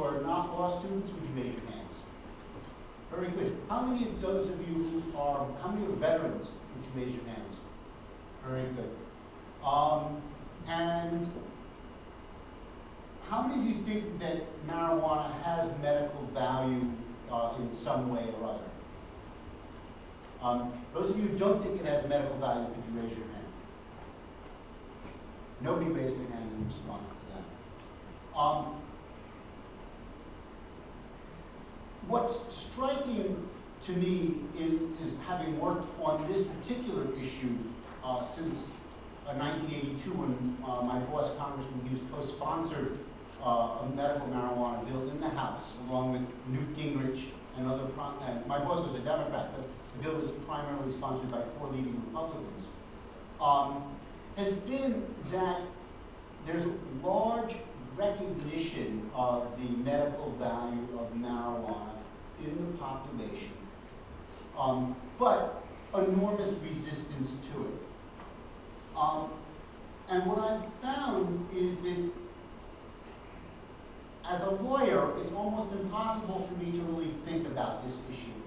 who are not law students, would you raise your hands? Very good. How many of those of you who are, how many are veterans? Would you raise your hands? Very good. And how many of you think that marijuana has medical value in some way or other? Those of you who don't think it has medical value, could you raise your hand? Nobody raised their hand in response to that. What's striking to me is having worked on this particular issue since 1982, when my boss, Congressman Hughes, co-sponsored a medical marijuana bill in the House, along with Newt Gingrich and other, and my boss was a Democrat, but the bill was primarily sponsored by 4 leading Republicans, has been that there's large recognition of the medical value of marijuana in the population, but enormous resistance to it. And what I've found is that as a lawyer, it's almost impossible for me to really think about this issue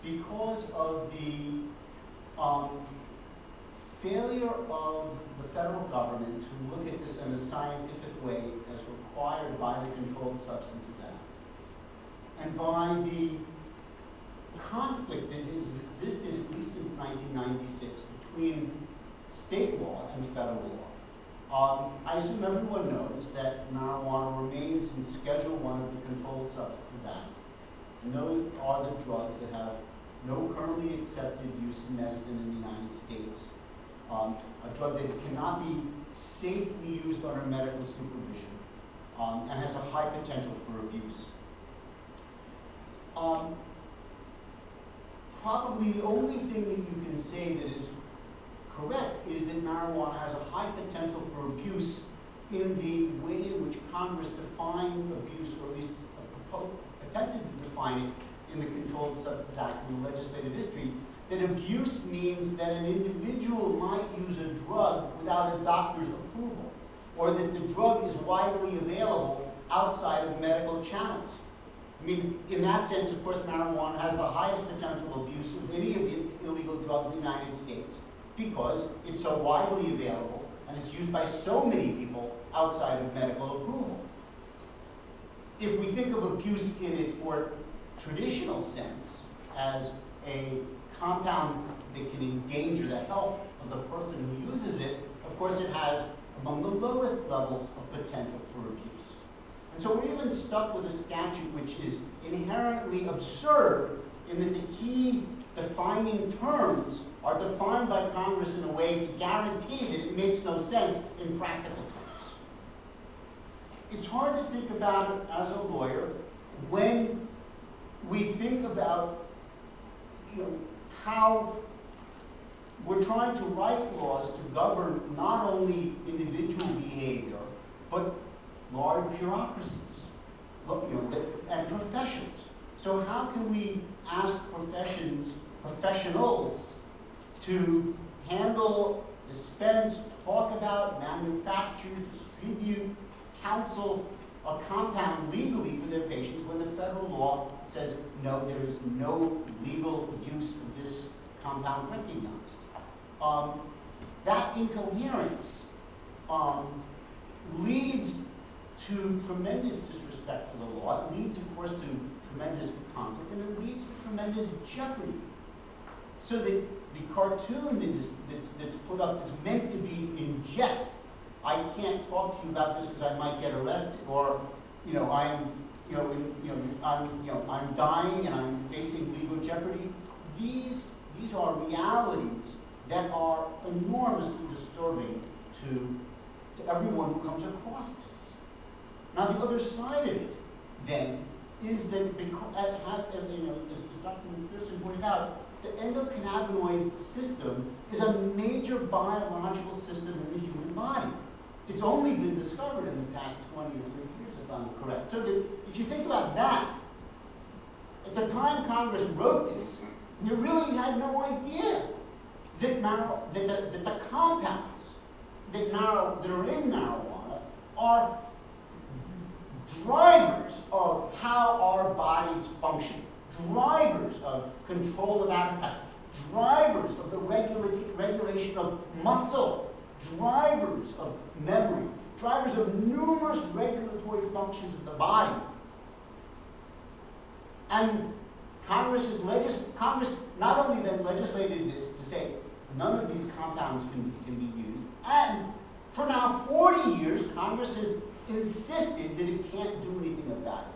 because of the failure of the federal government to look at this in a scientific way as required by the Controlled Substances Act, and by the conflict that has existed at least since 1996 between state law and federal law. I assume everyone knows that marijuana remains in Schedule I of the Controlled Substances Act, and those are the drugs that have no currently accepted use in medicine in the United States. A drug that cannot be safely used under medical supervision, and has a high potential for abuse. Probably the only thing that you can say that is correct is that marijuana has a high potential for abuse in the way in which Congress defined abuse, or at least attempted to define it in the Controlled Substances Act in the legislative history, that abuse means that an individual might use a drug without a doctor's approval, or that the drug is widely available outside of medical channels. I mean, in that sense, of course, marijuana has the highest potential abuse of any of the illegal drugs in the United States, because it's so widely available and it's used by so many people outside of medical approval. If we think of abuse in its more traditional sense as a compound that can endanger the health of the person who uses it, of course it has among the lowest levels of potential for abuse. And so we're even stuck with a statute which is inherently absurd in that the key defining terms are defined by Congress in a way to guarantee that it makes no sense in practical terms. It's hard to think about it as a lawyer when we think about, how we're trying to write laws to govern not only individual behavior, but large bureaucracies, and professions. So how can we ask professionals to handle, dispense, talk about, manufacture, distribute, counsel a compound legally for their patients when the federal law says, no, there is no legal use of this compound recognized? That incoherence leads to tremendous disrespect for the law. It leads, of course, to tremendous conflict, and it leads to tremendous jeopardy. So that the cartoon that's put up that's meant to be in jest, I can't talk to you about this because I might get arrested, or I'm dying and I'm facing legal jeopardy. These are realities that are enormously disturbing to everyone who comes across this. Now, the other side of it, then, is that because, as Dr. McPherson pointed out, the endocannabinoid system is a major biological system in the human body. It's only been discovered in the past 20 or 30 years, if I'm correct. So that if you think about that, at the time Congress wrote this, they really had no idea that the compounds that are in marijuana are drivers of body's function, drivers of control of appetite, drivers of the regulation of muscle, drivers of memory, drivers of numerous regulatory functions of the body. And Congress not only then legislated this to say none of these compounds can be used, and for now 40 years, Congress has insisted that it can't do anything about it.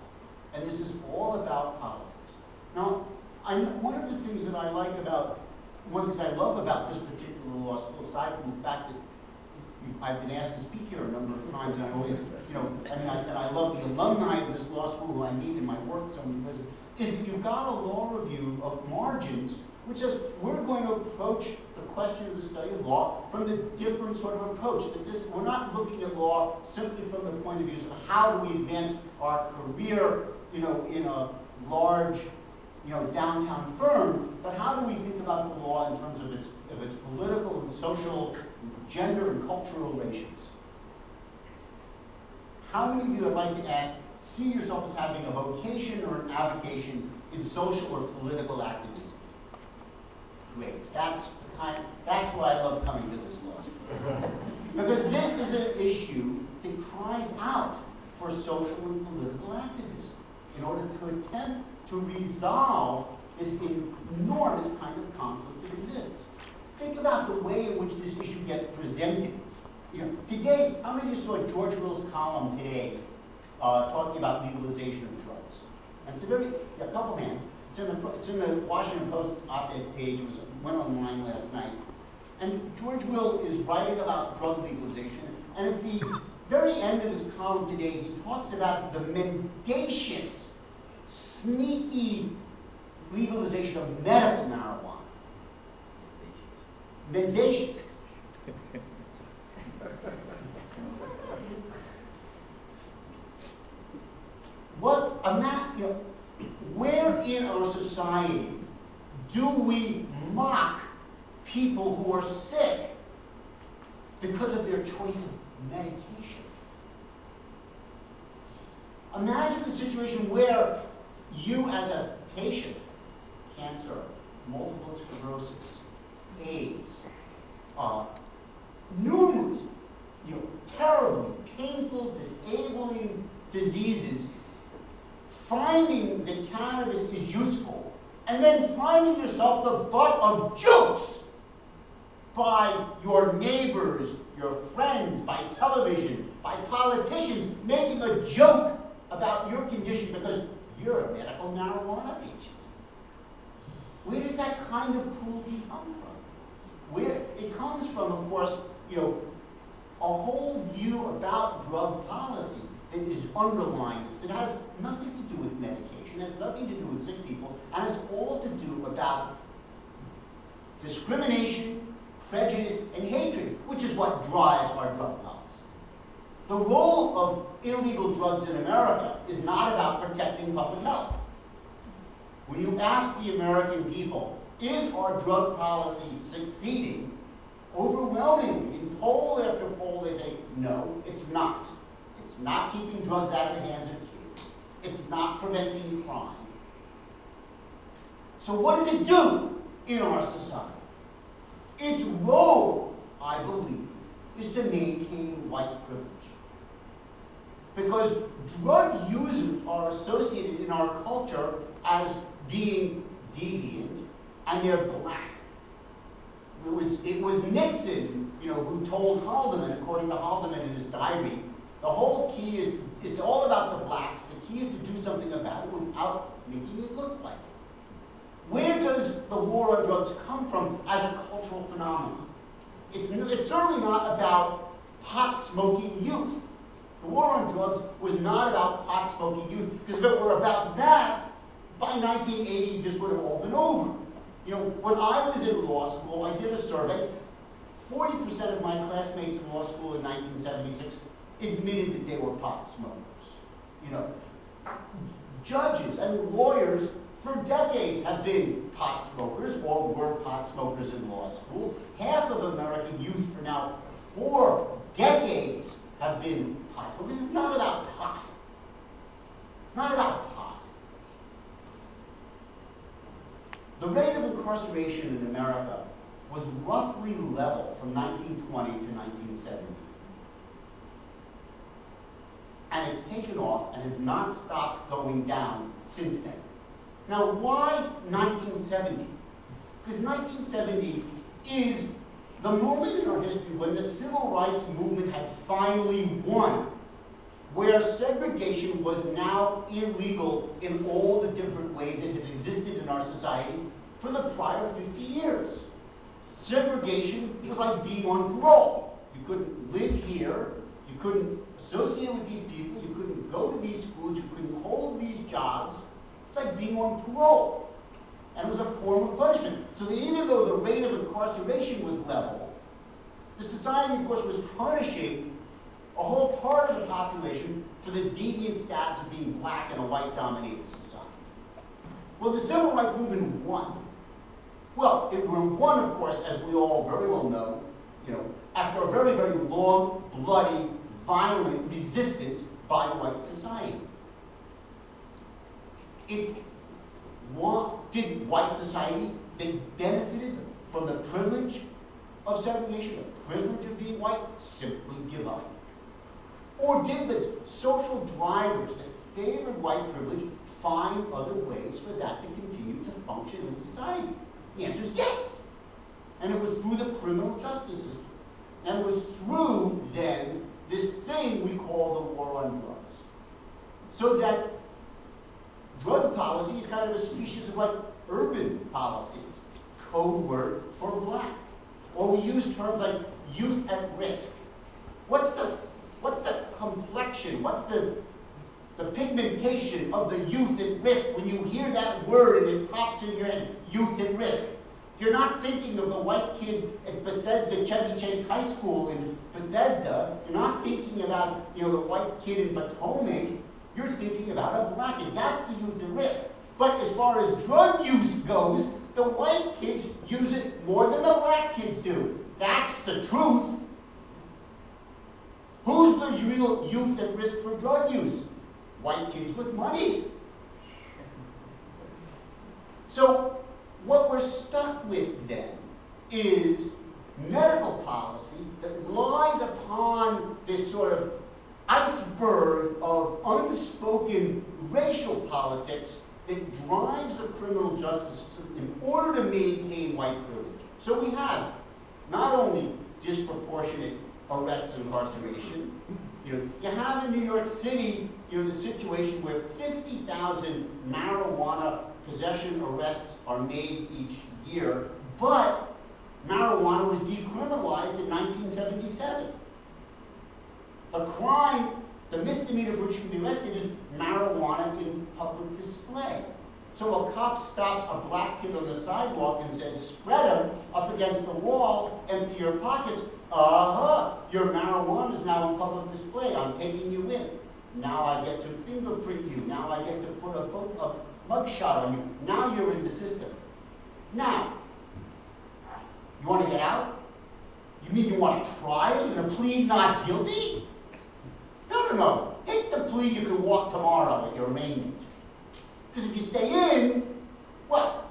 And this is all about politics. Now, one of the things that I love about this particular law school, aside from the fact that I've been asked to speak here a number of times, and I always, and I love the alumni of this law school who I meet in my work so many places, is that you've got a law review of margins which says we're going to approach the question of the study of law from the different sort of approach. We're not looking at law simply from the point of view of how do we advance our career, in a large, downtown firm, but how do we think about the law in terms of its political and social, gender and cultural relations? How many of you would like to ask, see yourself as having a vocation or an avocation in social or political activism? Great. That's why I love coming to this law school. Because this is an issue that cries out for social and political activism in order to attempt to resolve this enormous kind of conflict that exists. Think about the way in which this issue gets presented. Today, how many of you saw George Will's column today talking about legalization of drugs? And a couple hands. It's in the Washington Post op-ed page. It went online last night. And George Will is writing about drug legalization. And at the very end of his column today, he talks about the mendacious, sneaky legalization of medical marijuana. Mendacious. Where in our society do we mock people who are sick because of their choice of medication? Imagine the situation where you as a patient, cancer, multiple sclerosis, AIDS, numerous, terribly painful, disabling diseases, finding that cannabis is useful, and then finding yourself the butt of jokes by your neighbors, your friends, by television, by politicians, making a joke about your condition because you're a medical marijuana patient. Where does that kind of cruelty come from? It comes from, of course, a whole view about drug policy that is underlying this, that has nothing to do with medication, has nothing to do with sick people, and has all to do about discrimination, prejudice, and hatred, which is what drives our drug policy. The role of illegal drugs in America is not about protecting public health. When you ask the American people, is our drug policy succeeding? Overwhelmingly, in poll after poll, they say, no, it's not. It's not keeping drugs out of the hands of kids. It's not preventing crime. So what does it do in our society? Its role, I believe, is to maintain white privilege. Because drug users are associated in our culture as being deviant, and they're black. It was Nixon, who told Haldeman, according to Haldeman in his diary, the whole key is, it's all about the blacks. The key is to do something about it without making it look like it. Where does the war on drugs come from as a cultural phenomenon? It's certainly not about pot-smoking youth. The war on drugs was not about pot-smoking youth, because if it were about that, by 1980, this would have all been over. When I was in law school, I did a survey. 40% of my classmates in law school in 1976 admitted that they were pot smokers. Judges and lawyers for decades have been pot smokers or were pot smokers in law school. Half of American youth for now 4 decades have been pot smokers. It's not about pot. It's not about pot. The rate of incarceration in America was roughly level from 1920 to 1970. And it's taken off and has not stopped going down since then. Now, why 1970? Because 1970 is the moment in our history when the civil rights movement had finally won, where segregation was now illegal in all the different ways it had existed in our society for the prior 50 years. Segregation was like being on parole. You couldn't live here, you couldn't associate with these people, you couldn't go to these schools, you couldn't hold these jobs. It's like being on parole. And it was a form of punishment. So that even though the rate of incarceration was level, the society, of course, was punishing a whole part of the population for the deviant status of being black in a white-dominated society. Well, the civil rights movement won. Well, it won, of course, as we all very well know, after a very, very long, bloody, violent resistance by white society. Did white society that benefited from the privilege of segregation, the privilege of being white, simply give up? Or did the social drivers that favored white privilege find other ways for that to continue to function in society? The answer is yes. And it was through the criminal justice system. And it was through, then, this thing we call the war on drugs. So that drug policy is kind of a species of like urban policy, code word for black. Or we use terms like youth at risk. What's the complexion? What's the pigmentation of the youth at risk when you hear that word and it pops in your head, youth at risk? You're not thinking of the white kid at Bethesda, Chevy Chase High School in Bethesda. You're not thinking about, the white kid in Potomac. You're thinking about a black kid. That's the youth at risk. But as far as drug use goes, the white kids use it more than the black kids do. That's the truth. Who's the real youth at risk for drug use? White kids with money. So what we're stuck with then is medical policy that lies upon this sort of iceberg of unspoken racial politics that drives the criminal justice system in order to maintain white privilege. So we have not only disproportionate arrest and incarceration, you have in New York City, the situation where 50,000 marijuana possession arrests are made each year, but marijuana was decriminalized in 1977. The crime, the misdemeanor for which you can be arrested is marijuana in public display. So a cop stops a black kid on the sidewalk and says, spread him up against the wall, empty your pockets. Your marijuana is now in public display. I'm taking you in. Now I get to fingerprint you. Now I get to put a mugshot on you. Now you're in the system. Now, you want to get out? You mean you want to try? You're going to plead not guilty? No. Take the plea, you can walk tomorrow at your arraignment. Because if you stay in, well,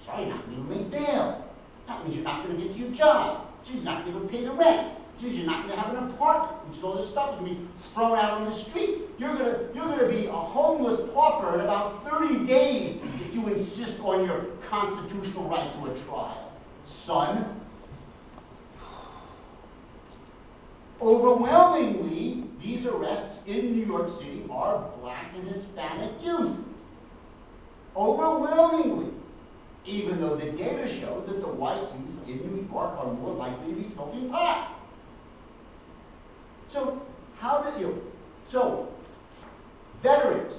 sorry, you're not going to make bail. That means you're not going to get to your job. So you're not going to pay the rent. So you're not going to have an apartment, which is all this stuff is going to be thrown out on the street. You're going to be a homeless pauper in about 30 days if you insist on your constitutional right to a trial. Son, overwhelmingly, these arrests in New York City are black and Hispanic youth. Overwhelmingly. Even though the data show that the white youth in New York are more likely to be smoking pot. So, veterans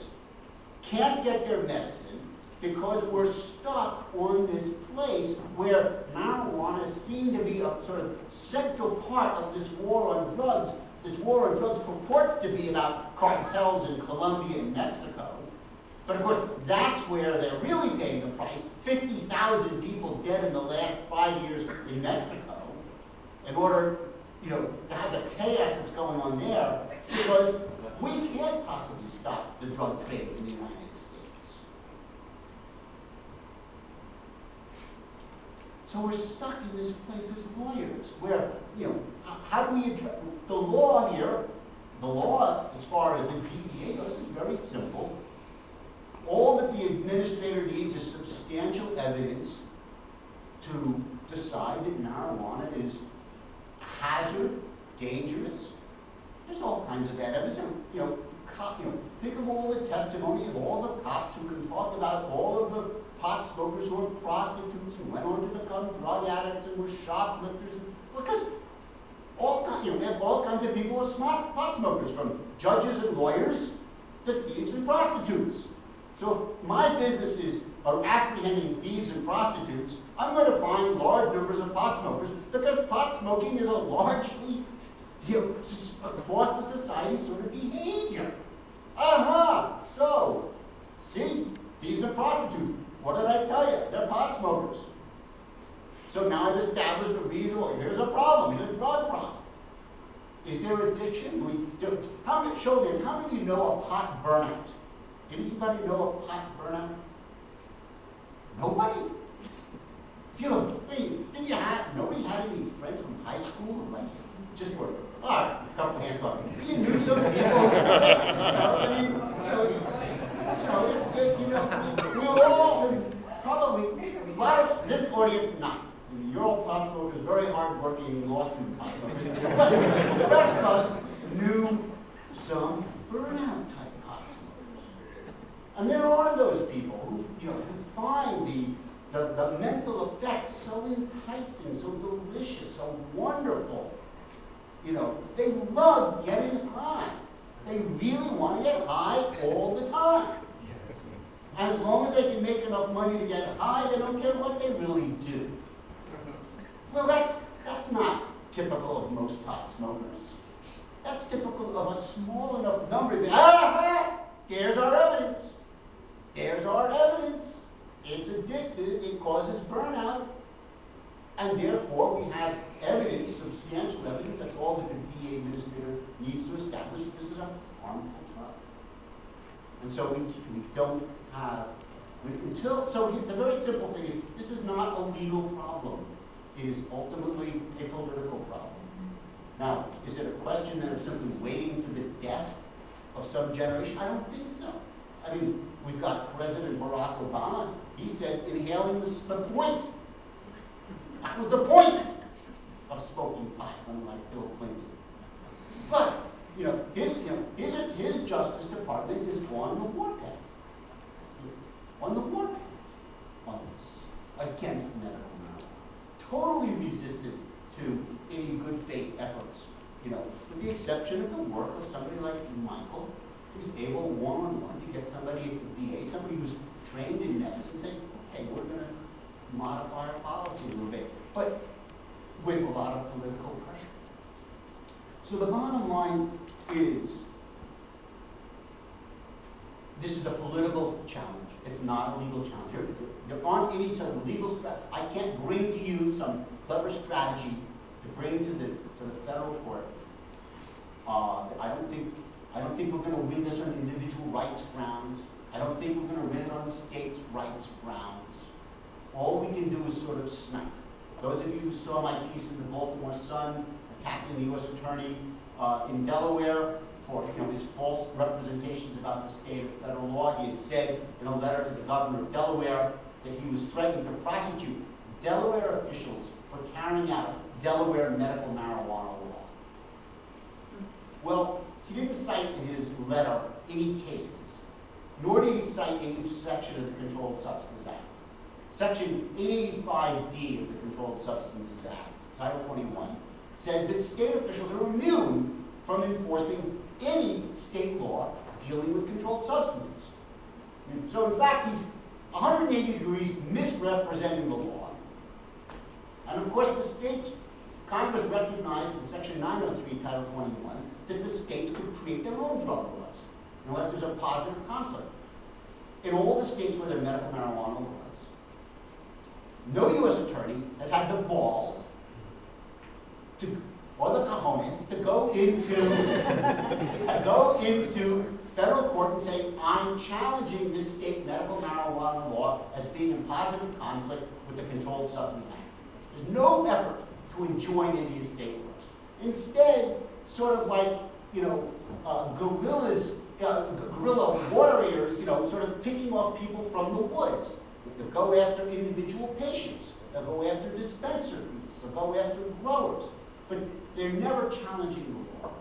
can't get their medicine because we're stuck on this place where marijuana seemed to be a sort of central part of this war on drugs. This war on drugs purports to be about cartels in Colombia and Mexico. But of course, that's where they're really paying the price. 50,000 people dead in the last 5 years in Mexico in order, to have the chaos that's going on there, because we can't possibly stop the drug trade in the United States. So we're stuck in this place as lawyers, where, you know, how do we address the law here? The law, as far as the DEA goes, is very simple. All that the administrator needs is substantial evidence to decide that marijuana is a hazard, dangerous. There's all kinds of bad evidence. You know, think of all the testimony of all the cops who can talk about all of the pot smokers who were prostitutes and went on to become drug addicts and were shoplifters. Because we have all kinds of people who are smart pot smokers, from judges and lawyers to thieves and prostitutes. So if my businesses are apprehending thieves and prostitutes, I'm going to find large numbers of pot smokers, because pot smoking is a largely, across the society sort of behavior. So, see, thieves and prostitutes. What did I tell you? They're pot smokers. So now I've established a reasonable, here's a problem, here's a drug problem. Is there addiction? Show this, how many of you know of pot burnout? Anybody know of pot burnout? Nobody? Nobody had any friends from high school who just were, all right, a couple hands up. You knew some people. We all, probably, a lot of this audience, not. You're all pot smokers, very hard-working law student pot smokers. But the rest of us knew some burnout-type pot smokers. And there are those people who find the mental effects so enticing, so delicious, so wonderful. They love getting high. They really want to get high all the time. And as long as they can make enough money to get high, they don't care what they really do. Well, that's not typical of most pot smokers. That's typical of a small enough number that, there's our evidence. There's our evidence. It's addictive, it causes burnout, and therefore we have evidence, substantial evidence, that's all that the DEA administrator needs to establish that this is a harmful drug. And so we don't have, the very simple thing is, this is not a legal problem. It is ultimately a political problem. Now, is it a question that is simply waiting for the death of some generation? I don't think so. I mean, we've got President Barack Obama. He said inhaling was the point. That was the point of smoking pot, unlike Bill Clinton. But, his Justice Department is on the warpath. On the warpath on this, against medical marijuana. Totally resistant to any good faith efforts, with the exception of the work of somebody like Michael, who's able one-on-one to get somebody at the DA, somebody who's trained in medicine, say, okay, we're going to modify our policy a little bit, but with a lot of political pressure. So the bottom line is, this is a political challenge. It's not a legal challenge. There aren't any sort of legal strategy. I can't bring to you some clever strategy to bring to the federal court. I don't think we're going to win this on individual rights grounds. I don't think we're going to win it on states' rights grounds. All we can do is sort of snipe. Those of you who saw my piece in the Baltimore Sun attacking the U.S. Attorney in Delaware for his false representations about the state of federal law, he had said in a letter to the governor of Delaware that he was threatening to prosecute Delaware officials for carrying out Delaware medical marijuana law. Well, he didn't cite in his letter any cases, nor did he cite any section of the Controlled Substances Act. Section 885D of the Controlled Substances Act, Title 21, says that state officials are immune from enforcing any state law dealing with controlled substances. And so, in fact, he's 180 degrees misrepresenting the law. And of course, the states, Congress recognized in Section 903, Title 21, that the states could create their own drug laws, unless there's a positive conflict. In all the states where there are medical marijuana laws, no U.S. attorney has had the balls or the cojones to go into federal court and say, I'm challenging this state medical marijuana law as being in positive conflict with the Controlled Substances Act. There's no effort to enjoin any estate laws. Instead, sort of like, guerrilla warriors, sort of picking off people from the woods. They'll go after individual patients. They'll go after dispensaries. They'll go after growers. But they're never challenging the law.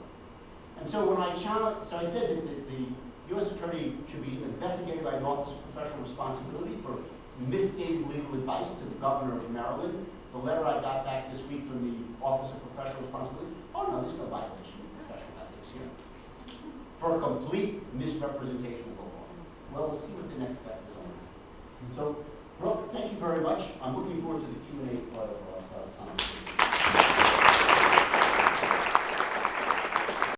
And so when I said that the U.S. Attorney should be investigated by the Office of Professional Responsibility for misstated legal advice to the Governor of Maryland. The letter I got back this week from the Office of Professional Responsibility, oh no, there's no violation of professional ethics here. For a complete misrepresentation of the law. Well, we'll see what the next step is on that. So, Brooke, thank you very much. I'm looking forward to the Q&A part of our conversation.